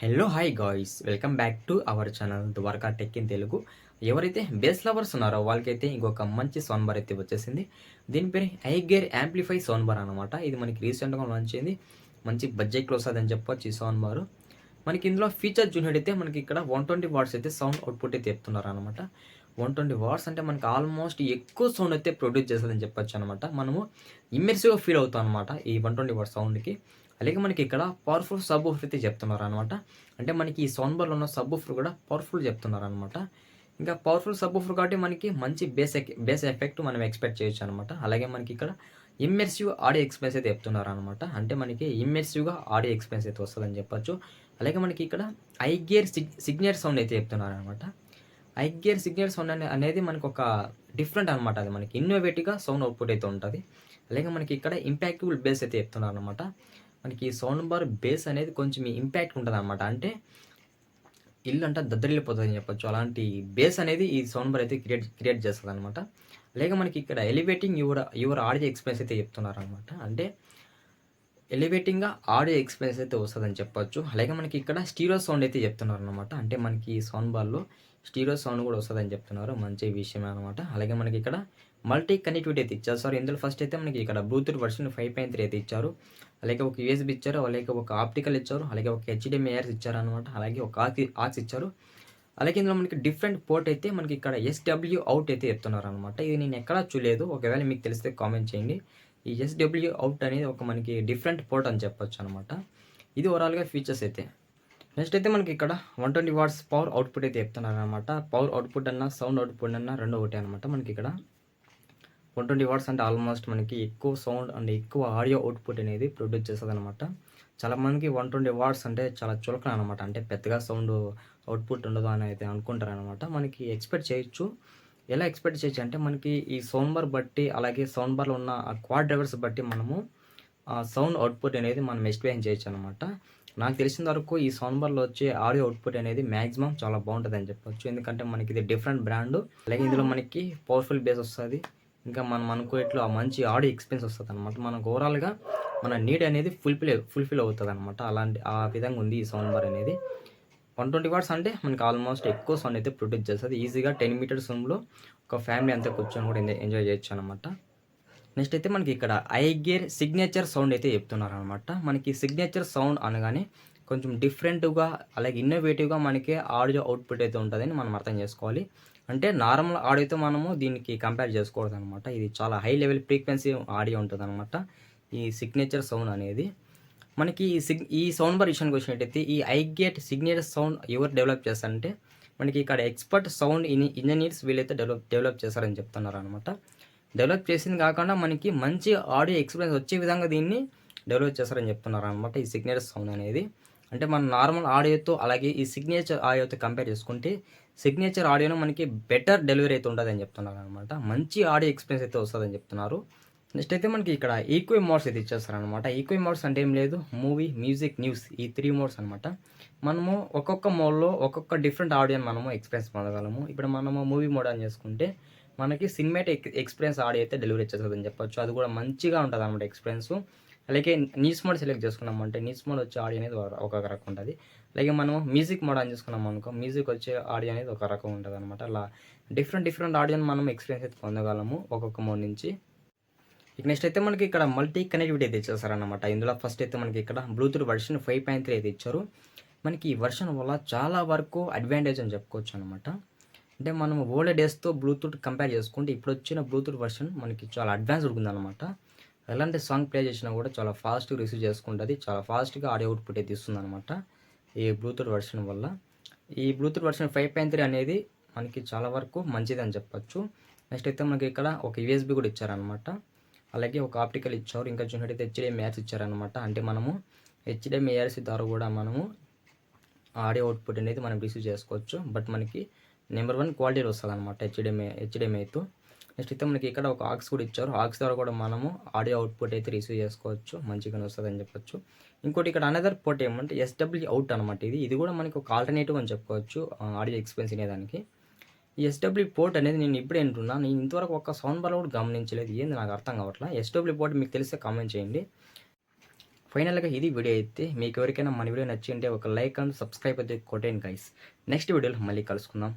Hello hi guys, welcome back to our channel Dwaraka tech in Telugu. ఎవరైతే bass lovers ఉన్నారో వాళ్ళకైతే ఇంకొక మంచి సౌండ్ బార్ అయితే వచ్చేసింది. దీని పేరు ఐగేర్ యాంప్లిఫై సౌండ్ బార్ అనమాట. ఇది మనకి రీసెంట్గా లాంచ్ అయింది. మంచి బడ్జెట్లో వస్తుందని చెప్పొచ్చు ఈ సౌండ్ బార్. మనకి ఇందులో ఫీచర్ చూసినట్టయితే మనకి ఇక్కడ 120 వాట్స్ అయితే సౌండ్ అవుట్పుట్ అయితే చెప్తున్నారు అనమాట. 120 వాట్స్ అంటే మనకి ఆల్మోస్ట్ ఎక్కువ సౌండ్ అయితే ప్రొడ్యూస్ చేస్తుందని చెప్పొచ్చు అనమాట. మనము ఇమ్మెర్సివ్గా ఫీల్ అవుతాం అనమాట ఈ 120 వాట్స్ సౌండ్కి. అలాగే మనకి ఇక్కడ పవర్ఫుల్ సబ్ ఊఫర్ అయితే చెప్తున్నారు అనమాట. అంటే మనకి ఈ సౌండ్ బార్లో ఉన్న సబ్ ఊఫర్ కూడా పవర్ఫుల్ చెప్తున్నారు అనమాట. ఇంకా పవర్ఫుల్ సబ్ ఊఫర్ కాబట్టి మనకి మంచి బేస్ ఎఫెక్ట్ మనం ఎక్స్పెక్ట్ చేయొచ్చు అనమాట. అలాగే మనకి ఇక్కడ ఇమ్మెర్సివ్ ఆడియో ఎక్స్పీరియన్స్ అయితే చెప్తున్నారు అనమాట. అంటే మనకి ఇమ్మెర్సివ్గా ఆడియో ఎక్స్పీరియన్స్ అయితే వస్తుందని చెప్పొచ్చు. అలాగే మనకి ఇక్కడ ఐగేర్ సిగ్నేచర్ సౌండ్ అయితే చెప్తున్నారు అనమాట. ఐగేర్ సిగ్నేచర్ సౌండ్ అనేది మనకు ఒక డిఫరెంట్ అనమాట. అది మనకి ఇన్నోవేటివ్గా సౌండ్ అవుట్పుట్ అయితే ఉంటుంది. అలాగే మనకి ఇక్కడ ఇంపాక్టబుల్ బేస్ అయితే చెప్తున్నారు అనమాట. మనకి ఈ సౌండ్ బార్ బేస్ అనేది కొంచెం ఇంపాక్ట్ ఉంటుంది అనమాట. అంటే ఇల్లు అంటే దద్దరిల్లిపోతుంది అని చెప్పొచ్చు. అలాంటి బేస్ అనేది ఈ సౌండ్ బార్ అయితే క్రియేట్ చేస్తుంది అనమాట. అలాగే మనకి ఇక్కడ ఎలివేటింగ్ యువర్ ఆడియో ఎక్స్పీరియన్స్ అయితే చెప్తున్నారు అనమాట. అంటే ఎలివేటింగ్గా ఆడియో ఎక్స్పీరియన్స్ అయితే వస్తుందని చెప్పొచ్చు. అలాగే మనకి ఇక్కడ స్టీరియో సౌండ్ అయితే చెప్తున్నారు అనమాట. అంటే మనకి ఈ సౌండ్ బార్లో స్టీరియో సౌండ్ కూడా వస్తుందని చెప్తున్నారు. మంచి విషయమే అనమాట. అలాగే మనకి ఇక్కడ మల్టీ కనెక్టివిటీ అయితే ఇచ్చారు సార్. ఇందులో ఫస్ట్ అయితే మనకి ఇక్కడ బ్లూటూత్ వర్షన్ 5.3 అయితే ఇచ్చారు. అలాగే ఒక యూఎస్బి ఇచ్చారు. అలాగే ఒక ఆప్టికల్ ఇచ్చారు. అలాగే ఒక హెచ్డిఎంఐ ఇచ్చారు అనమాట. అలాగే ఒక ఆక్స్ ఇచ్చారు. అలాగే ఇందులో మనకి డిఫరెంట్ పోర్ట్ అయితే మనకి ఇక్కడ ఎస్డబ్ల్యూ అవుట్ అయితే చెప్తున్నారు అనమాట. ఇది నేను ఎక్కడా చూడలేదు. ఒకవేళ మీకు తెలిస్తే కామెంట్ చేయండి. ఈ ఎస్డబ్ల్యూ అవుట్ అనేది ఒక మనకి డిఫరెంట్ పోర్ట్ అని చెప్పొచ్చు అనమాట. ఇది ఓవరాల్గా ఫీచర్స్ అయితే. నెక్స్ట్ అయితే మనకి ఇక్కడ 120 వాట్స్ పవర్ అవుట్పుట్ అయితే చెప్తున్నారు అనమాట. పవర్ అవుట్పుట్ అన్న సౌండ్ అవుట్పుట్ అన్న రెండు ఒకటే అనమాట. మనకి ఇక్కడ 120 వాట్స్ అంటే ఆల్మోస్ట్ మనకి ఎక్కువ సౌండ్ అండ్ ఎక్కువ ఆడియో అవుట్పుట్ అనేది ప్రొడ్యూస్ చేస్తుంది అనమాట. చాలామందికి 120 వాట్స్ అంటే చాలా చులకన అనమాట. అంటే పెద్దగా సౌండ్ అవుట్పుట్ ఉండదు అని అయితే అనుకుంటారు అనమాట. మనకి ఎక్స్పెక్ట్ చేయొచ్చు. ఎలా ఎక్స్పెక్ట్ చేయొచ్చు అంటే మనకి ఈ సౌండ్ బార్ బట్టి, అలాగే సౌండ్ బార్లో ఉన్న క్వాడ్ డ్రైవర్స్ బట్టి మనము సౌండ్ అవుట్పుట్ అనేది మనం ఎస్టిమేట్ చేయొచ్చు అనమాట. నాకు తెలిసిన వరకు ఈ సౌండ్ బార్లో వచ్చే ఆడియో అవుట్పుట్ అనేది మ్యాక్సిమం చాలా బాగుంటుంది అని చెప్పొచ్చు. ఎందుకంటే మనకి ఇది డిఫరెంట్ బ్రాండ్. అలాగే ఇందులో మనకి పవర్ఫుల్ బేస్ వస్తుంది. ఇంకా మనం అనుకోవట్లో మంచి ఆడియో ఎక్స్పీరియన్స్ వస్తుంది అనమాట. మనకు ఓవరాల్గా మన నీడ్ అనేది ఫుల్ఫిల్ అవుతుంది అనమాట. ఆ విధంగా ఉంది ఈ సౌండ్ బార్ అనేది. 120 వాట్స్ అంటే మనకి ఆల్మోస్ట్ ఎక్కువ సౌండ్ అయితే ప్రొడ్యూస్ చేస్తుంది. ఈజీగా 10 మీటర్స్ రూమ్లో ఒక ఫ్యామిలీ అంతా కూర్చొని కూడా ఎంజాయ్ చేయొచ్చు అనమాట. నెక్స్ట్ అయితే మనకి ఇక్కడ ఐగేర్ సిగ్నేచర్ సౌండ్ అయితే చెప్తున్నారు అనమాట. మనకి సిగ్నేచర్ సౌండ్ అనగానే కొంచెం డిఫరెంట్గా, అలాగే ఇన్నోవేటివ్గా మనకి ఆడియో అవుట్పుట్ అయితే ఉంటుందని మనం అర్థం చేసుకోవాలి. అంటే నార్మల్ ఆడియోతో మనము దీనికి కంపేర్ చేసుకోవద్దు అనమాట. ఇది చాలా హై లెవెల్ ఫ్రీక్వెన్సీ ఆడియో ఉంటుంది అనమాట ఈ సిగ్నేచర్ సౌండ్ అనేది. మనకి ఈ సౌండ్ బార్ విషయానికి వచ్చినట్టయితే ఈ ఐగేట్ సిగ్నేచర్ సౌండ్ ఎవరు డెవలప్ చేస్తారంటే మనకి ఇక్కడ ఎక్స్పర్ట్ సౌండ్ ఇంజనీర్స్ వీళ్ళైతే డెవలప్ చేస్తారని చెప్తున్నారు అనమాట. డెవలప్ చేసింది కాకుండా మనకి మంచి ఆడియో ఎక్స్పీరియన్స్ వచ్చే విధంగా దీన్ని డెవలప్ చేస్తారని చెప్తున్నారు అనమాట ఈ సిగ్నేచర్ సౌండ్ అనేది. అంటే మన నార్మల్ ఆడియోతో అలాగే ఈ సిగ్నేచర్ ఆడియోతో కంపేర్ చేసుకుంటే సిగ్నేచర్ ఆడియోలో మనకి బెటర్ డెలివరీ అయితే ఉంటుందని చెప్తున్నారు అనమాట. మంచి ఆడియో ఎక్స్పీరియన్స్ అయితే వస్తుందని చెప్తున్నారు. నెక్స్ట్ అయితే మనకి ఇక్కడ ఈక్వై మోడ్స్ అయితే ఇచ్చేస్తారనమాట. ఈక్వై మోడ్స్ అంటే ఏం లేదు, మూవీ, మ్యూజిక్, న్యూస్, ఈ 3 మోడ్స్ అనమాట. మనము ఒక్కొక్క మోడ్లో ఒక్కొక్క డిఫరెంట్ ఆడియోని మనము ఎక్స్పీరియన్స్ పొందగలము. ఇప్పుడు మనము మూవీ మోడ్ అని చేసుకుంటే మనకి సినిమాటిక్ ఎక్స్పీరియన్స్ ఆడియో అయితే డెలివరీ చేస్తుందని చెప్పొచ్చు. అది కూడా మంచిగా ఉంటుంది అనమాట ఎక్స్పీరియన్స్. అలాగే న్యూస్ మోడ్ సెలెక్ట్ చేసుకున్నామంటే న్యూస్ మోడ్ వచ్చే ఆడియో అనేది ఒక రకం ఉంటుంది. అలాగే మనము మ్యూజిక్ మోడ్ అని చేసుకున్నాం అనుకో, మ్యూజిక్ వచ్చే ఆడియో అనేది ఒక రకం ఉంటుంది అనమాట. అలా డిఫరెంట్ ఆడియోని మనం ఎక్స్పీరియన్స్ అయితే పొందగలము ఒక్కొక్క మోడ్ నుంచి. ఇక నెక్స్ట్ అయితే మనకి ఇక్కడ మల్టీ కనెక్టివిటీ అయితే ఇచ్చేస్తారనమాట. ఇందులో ఫస్ట్ అయితే మనకి ఇక్కడ బ్లూటూత్ వర్షన్ 5.3 అయితే ఇచ్చారు. మనకి ఈ వర్షన్ వల్ల చాలా వరకు అడ్వాంటేజ్ అని చెప్పుకోవచ్చు అనమాట. అంటే మనం ఓల్డ్ డేస్తో బ్లూటూత్ కంపేర్ చేసుకుంటే ఇప్పుడు వచ్చిన బ్లూటూత్ వర్షన్ మనకి చాలా అడ్వాన్స్డ్ ఉందన్నమాట. ఎలాంటి సాంగ్ ప్లే చేసినా కూడా చాలా ఫాస్ట్గా రిసీవ్ చేసుకుంటుంది. చాలా ఫాస్ట్గా ఆడియో అవుట్పుట్ అయితే ఇస్తుంది అనమాట ఈ బ్లూటూత్ వర్షన్ వల్ల. ఈ బ్లూటూత్ వర్షన్ 5.3 అనేది మనకి చాలా వరకు మంచిది అని చెప్పొచ్చు. నెక్స్ట్ అయితే మనకి ఇక్కడ ఒక యూఎస్బి కూడా ఇచ్చారనమాట. అలాగే ఒక ఆప్టికల్ ఇచ్చారు. ఇంకా చూసినట్టయితే హెచ్డిఎంఐ ఇచ్చారనమాట. అంటే మనము హెచ్డిఎంఐ ద్వారా కూడా మనము ఆడియో అవుట్పుట్ అనేది మనం రిసీవ్ చేసుకోవచ్చు. బట్ మనకి నెంబర్ 1 క్వాలిటీ వస్తుంది అనమాట హెచ్డిఎంఐతో. నెక్స్ట్ అయితే మనకి ఇక్కడ ఒక ఆక్స్ కూడా ఇచ్చారు. ఆక్స్ ద్వారా కూడా మనము ఆడియో అవుట్పుట్ అయితే రిసీవ్ చేసుకోవచ్చు. మంచిగానే వస్తుంది అని చెప్పొచ్చు. ఇంకోటి ఇక్కడ అనదర్ పోర్ట్ ఏమంటే ఎస్డబ్ల్యూ అవుట్ అనమాట. ఇది కూడా మనకి ఒక ఆల్టర్నేటివ్ అని చెప్పుకోవచ్చు ఆడియో ఎక్స్పీరియన్స్ అనేదానికి. ఈ ఎస్డబ్ల్యూ పోర్ట్ అనేది నేను ఇప్పుడు వింటున్నా. నేను ఇంతవరకు ఒక సౌండ్ బార్ కూడా గమనించలేదు. ఏంది నాకు అర్థం కావట్లా. ఎస్డబ్ల్యూ పోర్ట్ మీకు తెలిస్తే కామెంట్ చేయండి. ఫైనల్‌గా ఇది వీడియో అయితే. మీకు ఎవరికైనా మన వీడియో నచ్చింటే ఒక లైక్ అండ్ సబ్స్క్రైబ్ అయితే కొట్టండి గైస్. నెక్స్ట్ వీడియోలో మళ్ళీ కలుసుకుందాం.